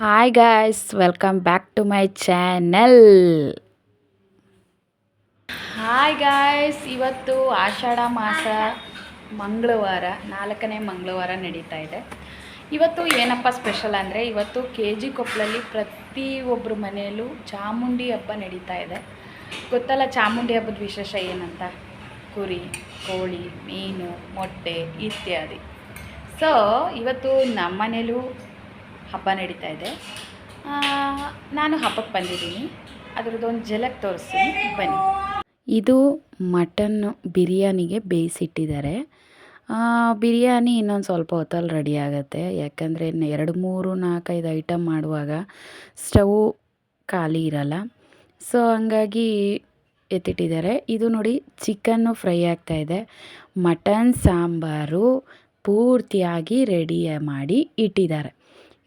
Hi guys, welcome back to my channel. Hi guys, ಇವತ್ತು ಆಷಾಢ ಮಾಸ ಮಂಗಳವಾರ, 4ನೇ ಮಂಗಳವಾರ ನಡೀತಾ ಇದೆ. ಇವತ್ತು ಏನಪ್ಪ ಸ್ಪೆಷಲ್ ಅಂದರೆ, ಇವತ್ತು KG ಕೊಪ್ಪಳಲ್ಲಿ ಪ್ರತಿಯೊಬ್ಬರ ಮನೆಯಲ್ಲೂ ಚಾಮುಂಡಿ ಹಬ್ಬ ನಡೀತಾ ಇದೆ. ಗೊತ್ತಲ್ಲ ಚಾಮುಂಡಿ ಹಬ್ಬದ ವಿಶೇಷ ಏನಂತ? ಕುರಿ, ಕೋಳಿ, ಮೀನು, ಮೊಟ್ಟೆ ಇತ್ಯಾದಿ. ಸೊ ಇವತ್ತು ನಮ್ಮ ಮನೇಲೂ ಹಬ್ಬ ನಡೀತಾ ಇದೆ. ನಾನು ಹಬ್ಬಕ್ಕೆ ಬಂದಿದ್ದೀನಿ, ಅದರದ್ದೊಂದು ಝಲಕ್ ತೋರಿಸ್ತೀನಿ ಬನ್ನಿ. ಇದು ಮಟನ್ ಬಿರಿಯಾನಿಗೆ ಬೇಯಿಸಿಟ್ಟಿದ್ದಾರೆ. ಬಿರಿಯಾನಿ ಇನ್ನೊಂದು ಸ್ವಲ್ಪ ಹೊತ್ತಲ್ಲಿ ರೆಡಿ ಆಗುತ್ತೆ, ಯಾಕಂದರೆ 2, 3, 4, 5 ಐಟಮ್ ಮಾಡುವಾಗ ಸ್ಟವ್ ಖಾಲಿ ಇರಲ್ಲ. ಸೊ ಹಂಗಾಗಿ ಎತ್ತಿಟ್ಟಿದ್ದಾರೆ. ಇದು ನೋಡಿ, ಚಿಕನ್ನು ಫ್ರೈ ಆಗ್ತಾಯಿದೆ. ಮಟನ್ ಸಾಂಬಾರು ಪೂರ್ತಿಯಾಗಿ ರೆಡಿ ಮಾಡಿ ಇಟ್ಟಿದ್ದಾರೆ.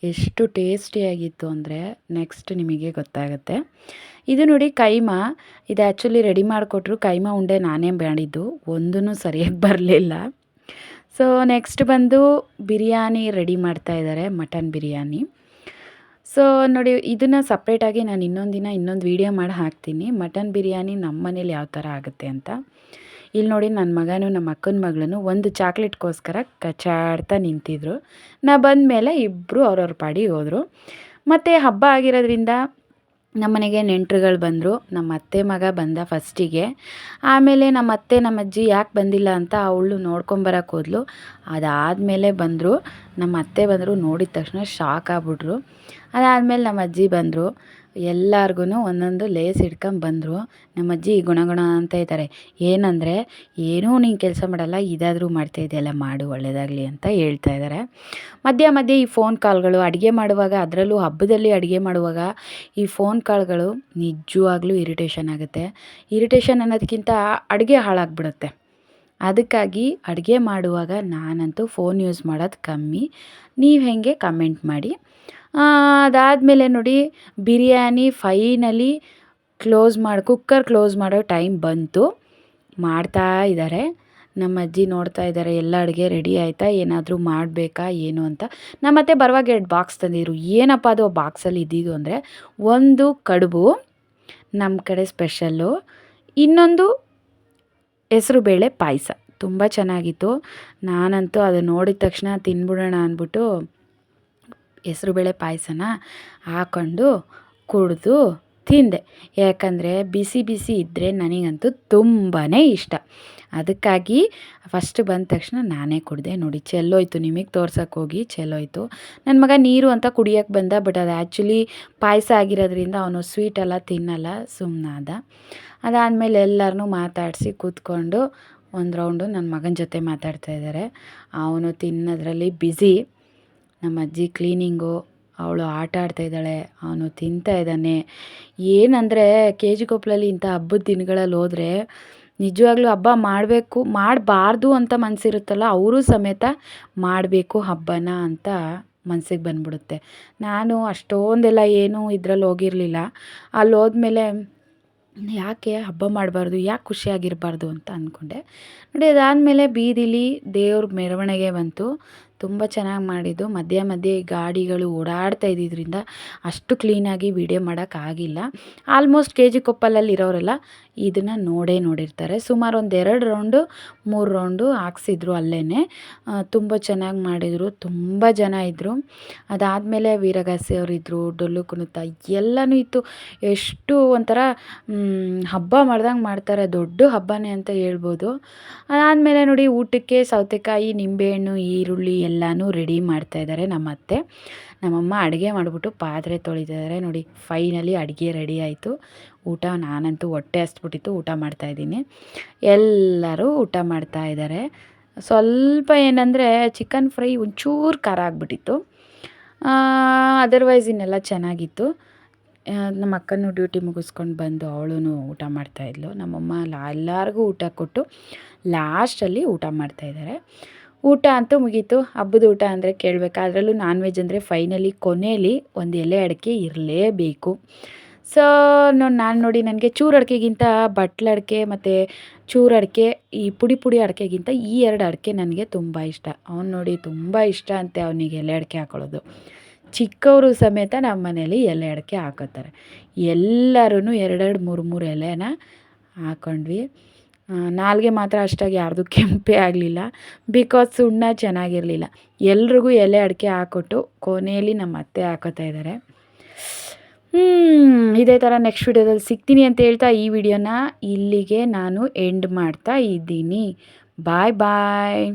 ಎಷ್ಟು ಟೇಸ್ಟಿಯಾಗಿತ್ತು ಅಂದರೆ ನೆಕ್ಸ್ಟ್ ನಿಮಗೆ ಗೊತ್ತಾಗುತ್ತೆ. ಇದು ನೋಡಿ ಕೈಮಾ, ಇದು ಆ್ಯಕ್ಚುಲಿ ರೆಡಿ ಮಾಡಿಕೊಟ್ರು. ಕೈಮಾ ಉಂಡೆ ನಾನೇ ಮಾಡಿದ್ದು, ಒಂದೂ ಸರಿಯಾಗಿ ಬರಲಿಲ್ಲ. ಸೊ ನೆಕ್ಸ್ಟ್ ಬಂದು ಬಿರಿಯಾನಿ ರೆಡಿ ಮಾಡ್ತಾ ಇದ್ದಾರೆ, ಮಟನ್ ಬಿರಿಯಾನಿ. ಸೊ ನೋಡಿ, ಇದನ್ನು ಸಪ್ರೇಟಾಗಿ ನಾನು ಇನ್ನೊಂದು ದಿನ ಇನ್ನೊಂದು ವೀಡಿಯೋ ಮಾಡಿ ಹಾಕ್ತೀನಿ, ಮಟನ್ ಬಿರಿಯಾನಿ ನಮ್ಮ ಮನೇಲಿ ಯಾವ ಥರ ಆಗುತ್ತೆ ಅಂತ. ಇಲ್ಲಿ ನೋಡಿ, ನನ್ನ ಮಗನೂ ನಮ್ಮ ಅಕ್ಕನ ಮಗಳೂ ಒಂದು ಚಾಕ್ಲೇಟ್ಗೋಸ್ಕರ ಕಚ್ಚಾಡ್ತಾ ನಿಂತಿದ್ರು. ನಾ ಬಂದ ಮೇಲೆ ಇಬ್ಬರು ಅವ್ರವ್ರ ಪಾಡಿಗೆ ಹೋದರು. ಮತ್ತು ಹಬ್ಬ ಆಗಿರೋದ್ರಿಂದ ನಮ್ಮನೆಗೆ ನೆಂಟರುಗಳು ಬಂದರು. ನಮ್ಮ ಅತ್ತೆ ಮಗ ಬಂದ ಫಸ್ಟಿಗೆ, ಆಮೇಲೆ ನಮ್ಮ ಅತ್ತೆ ನಮ್ಮ ಅಜ್ಜಿ ಯಾಕೆ ಬಂದಿಲ್ಲ ಅಂತ ಅವಳು ನೋಡ್ಕೊಂಬರಕ್ಕೆ ಹೋದ್ಲು. ಅದಾದಮೇಲೆ ಬಂದರು. ನಮ್ಮ ಅತ್ತೆ ಬಂದರು, ನೋಡಿದ ತಕ್ಷಣ ಶಾಕ್ ಆಗ್ಬಿಟ್ರು. ಅದಾದಮೇಲೆ ನಮ್ಮ ಅಜ್ಜಿ ಬಂದರು, ಎಲ್ಲರಿಗೂ ಒಂದೊಂದು ಲೇಸ್ ಬಂದರು. ನಮ್ಮ ಅಜ್ಜಿ ಗುಣಗುಣ ಅಂತ ಇದ್ದಾರೆ. ಏನಂದರೆ, ಏನೂ ನೀನು ಕೆಲಸ ಮಾಡಲ್ಲ, ಇದಾದರೂ ಮಾಡ್ತಾಯಿದೆಯಲ್ಲ, ಮಾಡು ಒಳ್ಳೆಯದಾಗಲಿ ಅಂತ ಹೇಳ್ತಾ ಇದ್ದಾರೆ. ಮಧ್ಯೆ ಮಧ್ಯೆ ಈ ಫೋನ್ ಕಾಲ್ಗಳು, ಅಡುಗೆ ಮಾಡುವಾಗ, ಅದರಲ್ಲೂ ಹಬ್ಬದಲ್ಲಿ ಅಡುಗೆ ಮಾಡುವಾಗ ಈ ಫೋನ್ ಕಾಲ್ಗಳು ನಿಜವಾಗ್ಲೂ ಇರಿಟೇಷನ್ ಆಗುತ್ತೆ. ಇರಿಟೇಷನ್ ಅನ್ನೋದಕ್ಕಿಂತ ಅಡುಗೆ ಹಾಳಾಗ್ಬಿಡುತ್ತೆ. ಅದಕ್ಕಾಗಿ ಅಡುಗೆ ಮಾಡುವಾಗ ನಾನಂತೂ ಫೋನ್ ಯೂಸ್ ಮಾಡೋದು ಕಮ್ಮಿ. ನೀವು ಹೇಗೆ ಕಮೆಂಟ್ ಮಾಡಿ. ಅದಾದಮೇಲೆ ನೋಡಿ, ಬಿರಿಯಾನಿ ಫೈನಲಿ ಕುಕ್ಕರ್ ಕ್ಲೋಸ್ ಮಾಡೋ ಟೈಮ್ ಬಂತು. ಮಾಡ್ತಾ ಇದ್ದಾರೆ. ನಮ್ಮ ಅಜ್ಜಿ ನೋಡ್ತಾ ಇದ್ದಾರೆ, ಎಲ್ಲ ಅಡುಗೆ ರೆಡಿ ಆಯಿತಾ, ಏನಾದರೂ ಮಾಡಬೇಕಾ ಏನು ಅಂತ. ನಮ್ಮತ್ತೆ ಬರುವಾಗ 2 ಬಾಕ್ಸ್ ತಂದಿದ್ರು. ಏನಪ್ಪ ಅದು ಬಾಕ್ಸಲ್ಲಿ ಇದ್ದಿದ್ದು ಅಂದರೆ, ಒಂದು ಕಡುಬು ನಮ್ಮ ಕಡೆ ಸ್ಪೆಷಲ್ಲು, ಇನ್ನೊಂದು ಹೆಸರುಬೇಳೆ ಪಾಯಸ. ತುಂಬ ಚೆನ್ನಾಗಿತ್ತು. ನಾನಂತೂ ಅದು ನೋಡಿದ ತಕ್ಷಣ ತಿನ್ಬಿಡೋಣ ಅಂದ್ಬಿಟ್ಟು ಹೆಸರುಬೇಳೆ ಪಾಯಸನ ಹಾಕ್ಕೊಂಡು ಕುಡಿದು ತಿಂದೆ. ಯಾಕಂದರೆ ಬಿಸಿ ಬಿಸಿ ಇದ್ದರೆ ನನಗಂತೂ ತುಂಬಾ ಇಷ್ಟ. ಅದಕ್ಕಾಗಿ ಫಸ್ಟ್ ಬಂದ ತಕ್ಷಣ ನಾನೇ ಕುಡಿದೆ. ನೋಡಿ, ಚೆಲ್ಲೋಯ್ತು, ನಿಮಗೆ ತೋರ್ಸೋಕ್ಕೆ ಹೋಗಿ ಚೆಲ್ಲೋಯ್ತು. ನನ್ನ ಮಗ ನೀರು ಅಂತ ಕುಡಿಯೋಕ್ಕೆ ಬಂದ, ಬಟ್ ಅದು ಆ್ಯಕ್ಚುಲಿ ಪಾಯಸ ಆಗಿರೋದ್ರಿಂದ ಅವನು ಸ್ವೀಟೆಲ್ಲ ತಿನ್ನಲ್ಲ, ಸುಮ್ಮನಾದ. ಅದಾದಮೇಲೆ ಎಲ್ಲರನ್ನೂ ಮಾತಾಡಿಸಿ ಕೂತ್ಕೊಂಡು ಒಂದು ರೌಂಡು ನನ್ನ ಮಗನ ಜೊತೆ ಮಾತಾಡ್ತಾಯಿದ್ದಾರೆ. ಅವನು ತಿನ್ನೋದ್ರಲ್ಲಿ ಬ್ಯುಸಿ. ನಮ್ಮ ಅಜ್ಜಿ ಕ್ಲೀನಿಂಗು, ಅವಳು ಆಟ ಆಡ್ತಾಯಿದ್ದಾಳೆ, ಅವನು ತಿಂತಾ ಇದ್ದಾನೆ. ಏನಂದರೆ KG ಕೊಪ್ಪಳಲ್ಲಿ ಇಂಥ ಹಬ್ಬದ ದಿನಗಳಲ್ಲಿ ಹೋದರೆ ನಿಜವಾಗ್ಲೂ ಹಬ್ಬ ಮಾಡಬಾರ್ದು ಅಂತ ಮನಸ್ಸಿರುತ್ತಲ್ಲ, ಅವರು ಸಮೇತ ಮಾಡಬೇಕು ಹಬ್ಬನ ಅಂತ ಮನಸ್ಸಿಗೆ ಬಂದ್ಬಿಡುತ್ತೆ. ನಾನು ಅಷ್ಟೊಂದೆಲ್ಲ ಏನೂ ಇದರಲ್ಲಿ ಹೋಗಿರಲಿಲ್ಲ. ಅಲ್ಲಿ ಹೋದ್ಮೇಲೆ ಯಾಕೆ ಹಬ್ಬ ಮಾಡಬಾರ್ದು, ಯಾಕೆ ಖುಷಿಯಾಗಿರಬಾರ್ದು ಅಂತ ಅಂದ್ಕೊಂಡೆ. ನೋಡಿ, ಅದಾದಮೇಲೆ ಬೀದಿಲಿ ದೇವ್ರ ಮೆರವಣಿಗೆ ಬಂತು. ತುಂಬ ಚೆನ್ನಾಗಿ ಮಾಡಿದ್ದು. ಮಧ್ಯೆ ಮಧ್ಯೆ ಗಾಡಿಗಳು ಓಡಾಡ್ತಾ ಇದ್ದಿದ್ದರಿಂದ ಅಷ್ಟು ಕ್ಲೀನಾಗಿ ವೀಡಿಯೋ ಮಾಡೋಕ್ಕಾಗಿಲ್ಲ. ಆಲ್ಮೋಸ್ಟ್ KG ಕೊಪ್ಪಲಲ್ಲಿ ಇರೋರೆಲ್ಲ ಇದನ್ನು ನೋಡಿರ್ತಾರೆ. ಸುಮಾರು ಒಂದು 2 ರೌಂಡು 3 ರೌಂಡು ಹಾಕ್ಸಿದ್ರು ಅಲ್ಲೇ. ತುಂಬ ಚೆನ್ನಾಗಿ ಮಾಡಿದರು. ತುಂಬ ಜನ ಇದ್ದರು. ಅದಾದಮೇಲೆ ವೀರಗಾಸೆ ಅವರಿದ್ದರು, ಡೊಳ್ಳು ಕುಣಿತ ಎಲ್ಲನೂ ಇತ್ತು. ಎಷ್ಟು ಒಂಥರ ಹಬ್ಬ ಮಾಡ್ದಂಗೆ ಮಾಡ್ತಾರೆ, ದೊಡ್ಡ ಹಬ್ಬನೇ ಅಂತ ಹೇಳ್ಬೋದು. ಅದಾದಮೇಲೆ ನೋಡಿ, ಊಟಕ್ಕೆ ಸೌತೆಕಾಯಿ, ನಿಂಬೆಹಣ್ಣು, ಈರುಳ್ಳಿ ಎಲ್ಲನೂ ರೆಡಿ ಮಾಡ್ತಾಯಿದ್ದಾರೆ ನಮ್ಮ ಅತ್ತೆ. ನಮ್ಮಮ್ಮ ಅಡುಗೆ ಮಾಡಿಬಿಟ್ಟು ಪಾತ್ರೆ ತೊಳಿತಿದ್ದಾರೆ. ನೋಡಿ, ಫೈನಲಿ ಅಡುಗೆ ರೆಡಿ ಆಯಿತು. ಊಟ, ನಾನಂತೂ ಹೊಟ್ಟೆ ಹಸ್ಬಿಟ್ಟಿತ್ತು, ಊಟ ಮಾಡ್ತಾಯಿದ್ದೀನಿ. ಎಲ್ಲರೂ ಊಟ ಮಾಡ್ತಾಯಿದ್ದಾರೆ. ಸ್ವಲ್ಪ ಏನಂದರೆ ಚಿಕನ್ ಫ್ರೈ ಒಂಚೂರು ಖಾರ ಆಗಿಬಿಟ್ಟಿತ್ತು. ಅದರ್ವೈಸ್ ಇನ್ನೆಲ್ಲ ಚೆನ್ನಾಗಿತ್ತು. ನಮ್ಮ ಅಕ್ಕನೂ ಡ್ಯೂಟಿ ಮುಗಿಸ್ಕೊಂಡು ಬಂದು ಅವಳು ಊಟ ಮಾಡ್ತಾಯಿದ್ಲು. ನಮ್ಮಮ್ಮ ಎಲ್ಲರಿಗೂ ಊಟ ಕೊಟ್ಟು ಲಾಸ್ಟಲ್ಲಿ ಊಟ ಮಾಡ್ತಾಯಿದ್ದಾರೆ. ಊಟ ಅಂತೂ ಮುಗೀತು. ಹಬ್ಬದ ಊಟ ಅಂದರೆ ಕೇಳಬೇಕಾ, ಅದರಲ್ಲೂ ನಾನ್ ವೆಜ್ ಅಂದರೆ ಫೈನಲಿ ಕೊನೆಯಲ್ಲಿ ಒಂದು ಎಲೆ ಅಡಿಕೆ ಇರಲೇಬೇಕು. ಸೊ ನಾನು ನೋಡಿ, ನನಗೆ ಚೂರು ಅಡಿಕೆಗಿಂತ ಬಟ್ಲು ಅಡಿಕೆ ಮತ್ತು ಚೂರು ಅಡಿಕೆ, ಈ ಪುಡಿ ಅಡಿಕೆಗಿಂತ ಈ 2 ಅಡಿಕೆ ನನಗೆ ತುಂಬ ಇಷ್ಟ. ಅವ್ನು ನೋಡಿ ತುಂಬ ಇಷ್ಟ ಅಂತೆ ಅವನಿಗೆ ಎಲೆ ಅಡಿಕೆ ಹಾಕೊಳ್ಳೋದು. ಚಿಕ್ಕವರು ಸಮೇತ ನಮ್ಮ ಮನೇಲಿ ಎಲೆ ಅಡಿಕೆ ಹಾಕೋತಾರೆ. ಎಲ್ಲರೂ 2 3 ಎಲೆನ ಹಾಕ್ಕೊಂಡ್ವಿ. ನಾಲ್ಗೆ ಮಾತ್ರ ಅಷ್ಟಾಗಿ ಯಾರ್ದು ಕೆಂಪೇ ಆಗಲಿಲ್ಲ, ಬಿಕಾಸ್ ಸುಣ್ಣ ಚೆನ್ನಾಗಿರಲಿಲ್ಲ. ಎಲ್ರಿಗೂ ಎಲೆ ಅಡಿಕೆ ಹಾಕ್ಕೊಟ್ಟು ಕೊನೆಯಲ್ಲಿ ನಮ್ಮ ಅತ್ತೆ ಹಾಕೋತಾ ಇದ್ದಾರೆ. ಇದೇ ಥರ ನೆಕ್ಸ್ಟ್ ವಿಡಿಯೋದಲ್ಲಿ ಸಿಗ್ತೀನಿ ಅಂತ ಹೇಳ್ತಾ ಈ ವಿಡಿಯೋನ ಇಲ್ಲಿಗೆ ನಾನು ಎಂಡ್ ಮಾಡ್ತಾ ಇದ್ದೀನಿ. ಬಾಯ್ ಬಾಯ್.